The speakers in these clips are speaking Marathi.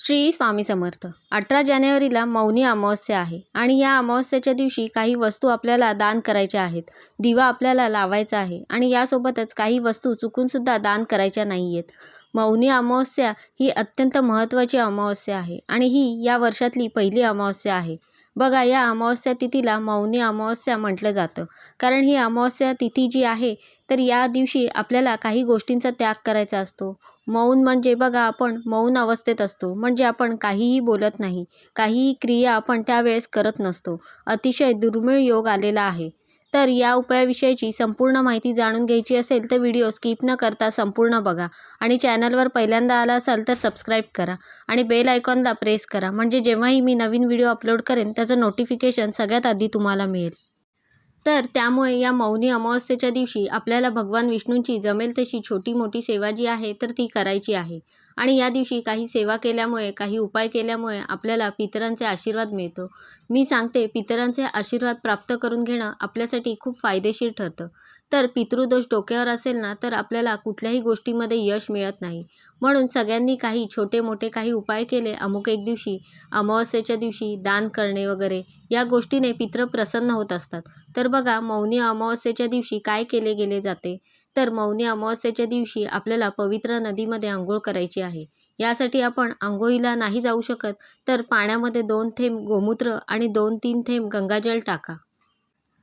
श्री स्वामी समर्थ. 18 जानेवारीला मौनी अमावस्या आहे आणि या अमावस्येच्या दिवशी काही वस्तू आपल्याला दान करायच्या आहेत. दिवा आपल्याला लावायचा आहे आणि यासोबतच काही वस्तू चुकूनसुद्धा दान करायच्या नाही आहेत. मौनी अमावस्या ही अत्यंत महत्त्वाची अमावस्या आहे आणि ही या वर्षातली पहिली अमावस्या आहे. बघा, या अमावस्या तिथीला मौनी अमावस्या म्हटलं जातं, कारण ही अमावस्या तिथी जी आहे तर या दिवशी आपल्याला काही गोष्टींचा त्याग करायचा असतो. मौन म्हणजे बघा, आपण मौन अवस्थेत असतो, म्हणजे आपण काहीही बोलत नाही, काहीही क्रिया आपण त्यावेळेस करत नसतो. अतिशय दुर्मिळ योग आलेला आहे. तर या उपायाविषयीची संपूर्ण माहिती जाणून घ्यायची असेल तर व्हिडिओ स्किप न करता संपूर्ण बघा आणि चॅनलवर पहिल्यांदा आला असाल तर सबस्क्राईब करा आणि बेल आयकॉनला प्रेस करा, म्हणजे जेव्हाही मी नवीन व्हिडिओ अपलोड करेन त्याचं नोटिफिकेशन सगळ्यात आधी तुम्हाला मिळेल. तर त्यामुळे या मौनी अमावस्येच्या दिवशी आपल्याला भगवान विष्णूंची जमेल तशी छोटी मोठी सेवा जी आहे तर ती करायची आहे. आणि या दिवशी काही सेवा केल्यामुळे, काही उपाय केल्यामुळे आपल्याला पितरांचे आशीर्वाद मिळतो. मी सांगते, पितरांचे आशीर्वाद प्राप्त करून घेणं आपल्यासाठी खूप फायदेशीर ठरतं. तर पितृदोष डोक्यावर असेल ना तर आपल्याला कुठल्याही गोष्टीमध्ये यश मिळत नाही. म्हणून सगळ्यांनी काही छोटे मोठे काही उपाय केले अमुक एक दिवशी, अमावस्येच्या दिवशी दान करणे वगैरे, या गोष्टीने पितृ प्रसन्न होत असतात. तर बघा, मौनी अमावस्येच्या दिवशी काय केले गेले जाते. तर मौनी अमावस्येच्या दिवशी आपल्याला पवित्र नदीमध्ये आंघोळ करायची आहे. यासाठी आपण आंघोळीला नाही जाऊ शकत तर पाण्यामध्ये 2 थेंब गोमूत्र आणि 2-3 थेंब गंगाजल टाका.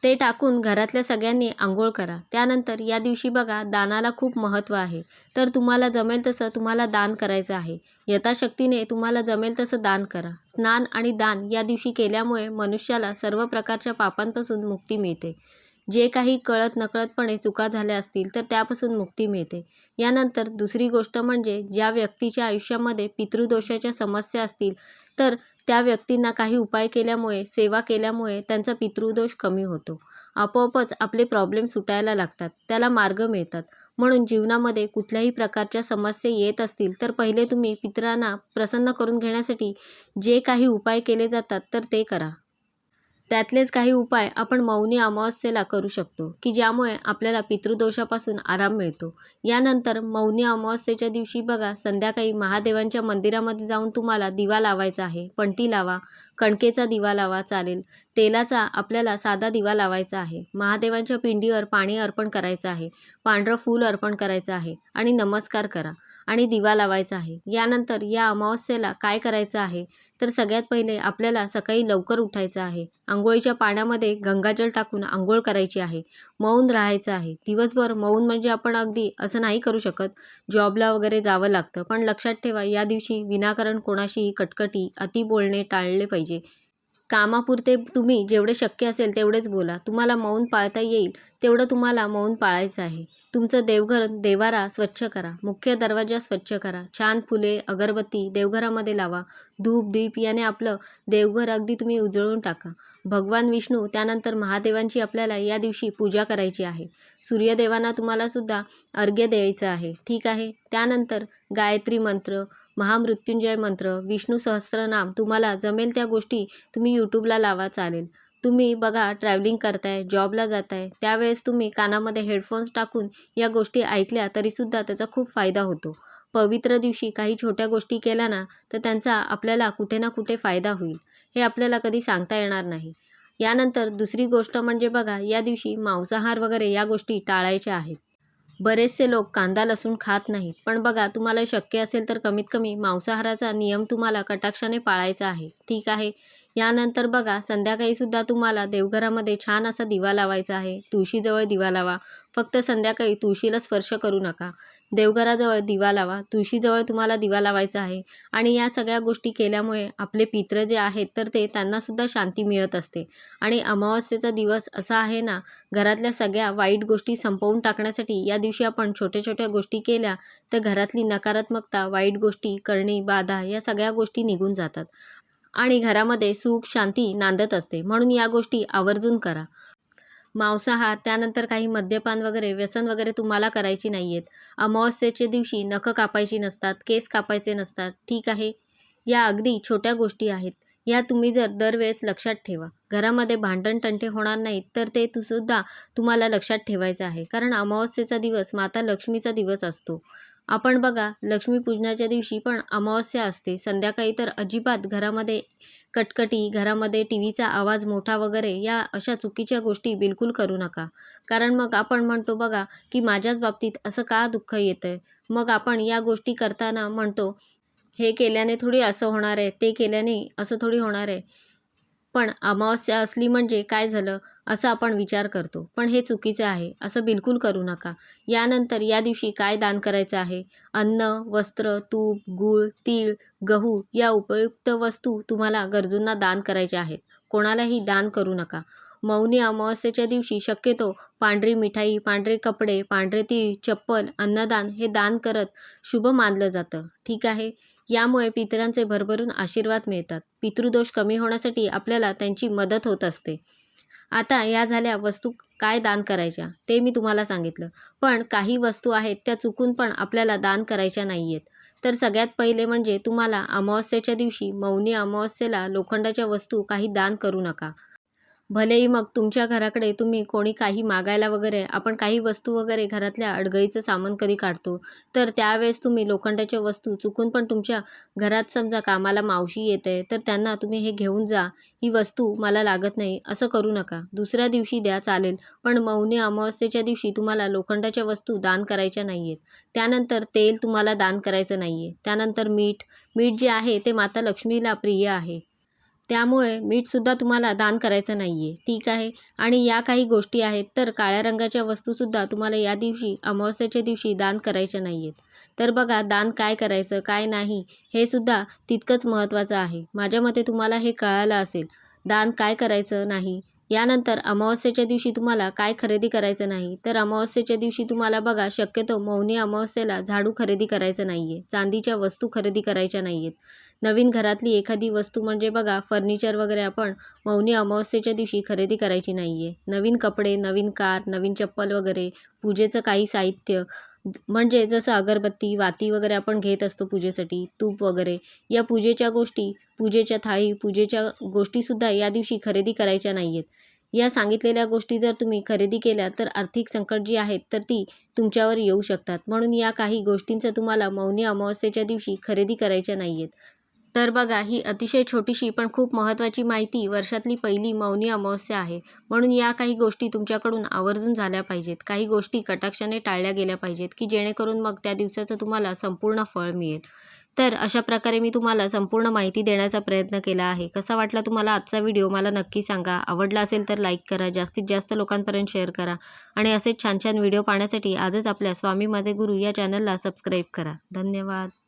ते टाकून घरातल्या सगळ्यांनी आंघोळ करा. त्यानंतर या दिवशी बघा, दानाला खूप महत्त्व आहे. तर तुम्हाला जमेल तसं तुम्हाला दान करायचं आहे. यथाशक्तीने तुम्हाला जमेल तसं दान करा. स्नान आणि दान या दिवशी केल्यामुळे मनुष्याला सर्व प्रकारच्या पापांपासून मुक्ती मिळते. जे काही कळत नकळतपणे चुका झाल्या असतील तर त्यापासून मुक्ती मिळते. यानंतर दुसरी गोष्ट म्हणजे, ज्या व्यक्तीच्या आयुष्यामध्ये पितृदोषाच्या समस्या असतील तर त्या व्यक्तींना काही उपाय केल्यामुळे, सेवा केल्यामुळे त्यांचा पितृदोष कमी होतो. आपोआपच आपले प्रॉब्लेम सुटायला लागतात, त्याला मार्ग मिळतात. म्हणून जीवनामध्ये कुठल्याही प्रकारच्या समस्या येत असतील तर पहिले तुम्ही पितरांना प्रसन्न करून घेण्यासाठी जे काही उपाय केले जातात तर ते करा. त्यातलेच काही उपाय आपण मौनी अमावस्येला करू शकतो की ज्यामुळे आपल्याला पितृदोषापासून आराम मिळतो. यानंतर मौनी अमावस्येच्या दिवशी बघा, संध्याकाळी महादेवांच्या मंदिरामध्ये जाऊन तुम्हाला दिवा लावायचा आहे. पणती लावा, कणकेचा दिवा लावा चालेल. तेलाचा आपल्याला साधा दिवा लावायचा आहे. महादेवांच्या पिंडीवर पाणी अर्पण करायचं आहे. पांढरं फूल अर्पण करायचं आहे आणि नमस्कार करा आणि दिवा लावायचा आहे. यानंतर या अमावस्येला काय करायचं आहे तर सगळ्यात पहिले आपल्याला सकाळी लवकर उठायचं आहे. अंघोळीच्या पाण्यामध्ये गंगाजल टाकून अंघोळ करायची आहे. मौन राहायचं आहे. दिवसभर मौन म्हणजे आपण अगदी असं नाही करू शकत, जॉबला वगैरे जावं लागतं. पण लक्षात ठेवा, या दिवशी विनाकारण कोणाशीही कटकटी, अति बोलणे टाळले पाहिजे. कामापुरते तुम्ही जेवढे शक्य असेल तेवढेच बोला. तुम्हाला मौन पाळता येईल तेवढं तुम्हाला मौन पाळायचं आहे. तुमचं देवघर, देवारा स्वच्छ करा. मुख्य दरवाजा स्वच्छ करा. छान फुले, अगरबत्ती देवघरामध्ये लावा. धूप दीप याने आपलं देवघर अगदी तुम्ही उजळून टाका. भगवान विष्णू, त्यानंतर महादेवांची आपल्याला या दिवशी पूजा करायची आहे. सूर्यदेवांना तुम्हाला सुद्धा अर्घ्य द्यायचं आहे, ठीक आहे. त्यानंतर गायत्री मंत्र, महामृत्युंजय मंत्र, विष्णू सहस्त्रनाम, तुम्हाला जमेल त्या गोष्टी तुम्ही यूट्यूबला लावा चालेल. तुम्ही बघा, ट्रॅव्हलिंग करताय, जॉबला जाताय, त्यावेळेस तुम्ही कानामध्ये हेडफोन्स टाकून या गोष्टी ऐकल्या तरीसुद्धा त्याचा खूप फायदा होतो. पवित्र दिवशी काही छोट्या गोष्टी केल्या ना तर त्यांचा आपल्याला कुठे ना कुठे फायदा होईल, हे आपल्याला कधी सांगता येणार नाही. यानंतर दुसरी गोष्ट म्हणजे बघा, या दिवशी मांसाहार वगैरे या गोष्टी टाळायच्या आहेत. बरेचसे लोक कांदा लसूण खात नाहीत, पण बघा, तुम्हाला शक्य असेल तर कमीत कमी मांसाहाराचा नियम तुम्हाला कटाक्षाने पाळायचा आहे, ठीक आहे. यानंतर बघा, संध्याकाळीसुद्धा तुम्हाला देवघरामध्ये छान असा दिवा लावायचा आहे. तुळशीजवळ दिवा लावा. फक्त संध्याकाळी तुळशीला स्पर्श करू नका. देवघराजवळ दिवा लावा, तुळशीजवळ तुम्हाला दिवा लावायचा आहे. आणि या सगळ्या गोष्टी केल्यामुळे आपले पितृ जे आहेत तर त्यांनासुद्धा शांती मिळत असते. आणि अमावस्येचा दिवस असा आहे ना, घरातल्या सगळ्या वाईट गोष्टी संपवून टाकण्यासाठी या दिवशी आपण छोट्या छोट्या गोष्टी केल्या तर घरातली नकारात्मकता, वाईट गोष्टी, करणी, बाधा या सगळ्या गोष्टी निघून जातात आणि घरामध्ये सुख शांती नांदत असते. म्हणून या गोष्टी आवर्जून करा. मांसाहार, त्यानंतर काही मद्यपान वगैरे, व्यसन वगैरे तुम्हाला करायची नाही आहेत. अमावस्येच्या दिवशी नखं कापायची नसतात, केस कापायचे नसतात, ठीक आहे. या अगदी छोट्या गोष्टी आहेत. या तुम्ही जर दरवेळेस लक्षात ठेवा. घरामध्ये भांडण तंटे होणार नाहीत तर सुद्धा तुम्हाला लक्षात ठेवायचं आहे, कारण अमावस्येचा दिवस माता लक्ष्मीचा दिवस असतो. आपण बघा लक्ष्मीपूजनाच्या दिवशी पण अमावस्या असते. संध्याकाळी तर अजिबात घरामध्ये कटकटी, घरामध्ये टीव्हीचा आवाज मोठा वगैरे या अशा चुकीच्या गोष्टी बिलकुल करू नका. कारण मग आपण म्हणतो बघा की माझ्याच बाबतीत असं का दुःख येतंय? मग आपण या गोष्टी करताना म्हणतो, हे केल्याने थोडी असं होणार आहे, ते केल्याने असं थोडी होणार आहे. पण अमावस्या असली म्हणजे काय झालं, असं आपण विचार करतो. पण हे चुकीचं आहे. असं बिलकुल करू नका. यानंतर या दिवशी काय दान करायचं आहे? अन्न, वस्त्र, तूप, गूळ, तीळ, गहू या उपयुक्त वस्तू तुम्हाला गरजूंना दान करायच्या आहेत. कोणालाही दान करू नका. मौनी अमावस्येच्या दिवशी शक्यतो पांढरी मिठाई, पांढरे कपडे, पांढरे तीळ, चप्पल, अन्नदान हे दान करत शुभ मानलं जातं. ठीक आहे? यामुळे पितरांचे भरभरून आशीर्वाद मिळतात. पितृदोष कमी होण्यासाठी आपल्याला त्यांची मदत होत असते. आता या झाल्या वस्तू काय दान करायच्या ते मी तुम्हाला सांगितलं. पण काही वस्तू आहेत त्या चुकून पण आपल्याला दान करायच्या नाही आहेत. तर सगळ्यात पहिले म्हणजे तुम्हाला अमावस्येच्या दिवशी मौनी अमावस्येला लोखंडाच्या वस्तू काही दान करू नका. भलेही मग तुमच्या घराकडे तुम्ही कोणी काही मागायला वगैरे आपण काही वस्तू वगैरे घरातल्या अडगळीचं सामान कधी काढतो, तर त्यावेळेस तुम्ही लोखंडाच्या वस्तू चुकून पण तुमच्या घरात समजा कामाला मावशी येते, तर त्यांना तुम्ही हे घेऊन जा, ही वस्तू मला लागत नाही, असं करू नका. दुसऱ्या दिवशी द्या चालेल, पण मौनी अमावस्येच्या दिवशी तुम्हाला लोखंडाच्या वस्तू दान करायच्या नाही आहेत. त्यानंतर तेल तुम्हाला दान करायचं नाही आहे. त्यानंतर मीठ जे आहे ते माता लक्ष्मीला प्रिय आहे. त्यामुळे मीठसुद्धा तुम्हाला दान करायचं नाही आहे. ठीक आहे? आणि या काही गोष्टी आहेत, तर काळ्या रंगाच्या वस्तूसुद्धा तुम्हाला या दिवशी अमावस्येच्या दिवशी दान करायच्या नाही आहेत. तर बघा दान काय करायचं, काय नाही हे सुद्धा तितकंच महत्त्वाचं आहे. माझ्या मते तुम्हाला हे कळालं असेल. दान काय करायचं नाही. यानंतर अमावस्येच्या दिवशी तुम्हाला काय खरेदी करायचं नाही. तर अमावस्येच्या दिवशी तुम्हाला बघा शक्यतो मौनी अमावस्येला झाडू खरेदी करायचं नाही आहे. चांदीच्या वस्तू खरेदी करायच्या नाही आहेत. नवीन घरातली एखादी वस्तू म्हणजे बघा फर्निचर वगैरे आपण मौनी अमावस्येच्या दिवशी खरेदी करायची नाही आहे. नवीन कपडे, नवीन कार, नवीन चप्पल वगैरे, पूजेचं काही साहित्य म्हणजे जसं अगरबत्ती, वाती वगैरे आपण घेत असतो पूजेसाठी, तूप वगैरे या पूजेच्या गोष्टी, पूजेच्या थाळी, पूजेच्या गोष्टीसुद्धा या दिवशी खरेदी करायच्या नाही आहेत. या सांगितलेल्या गोष्टी जर तुम्ही खरेदी केल्या तर आर्थिक संकट जी आहेत तर ती तुमच्यावर येऊ शकतात. म्हणून या काही गोष्टींचं तुम्हाला मौनी अमावस्येच्या दिवशी खरेदी करायच्या नाही आहेत. तर बघा ही अतिशय छोटीशी पण खूप महत्त्वाची माहिती, वर्षातली पहिली मौनी अमावस्या आहे. म्हणून या काही गोष्टी तुमच्याकडून आवर्जून झाल्या पाहिजेत. काही गोष्टी कटाक्षाने टाळल्या गेल्या पाहिजेत की जेणेकरून मग त्या दिवसाचं तुम्हाला संपूर्ण फळ मिळेल. तर अशा प्रकारे मी तुम्हाला संपूर्ण माहिती देण्याचा प्रयत्न केला आहे. कसा वाटला तुम्हाला आजचा व्हिडिओ मला नक्की सांगा. आवडला असेल तर लाईक करा, जास्तीत जास्त लोकांपर्यंत शेअर करा आणि असेच छान छान व्हिडिओ पाहण्यासाठी आजच आपल्या स्वामी माझे गुरु या चॅनलला सबस्क्राईब करा. धन्यवाद.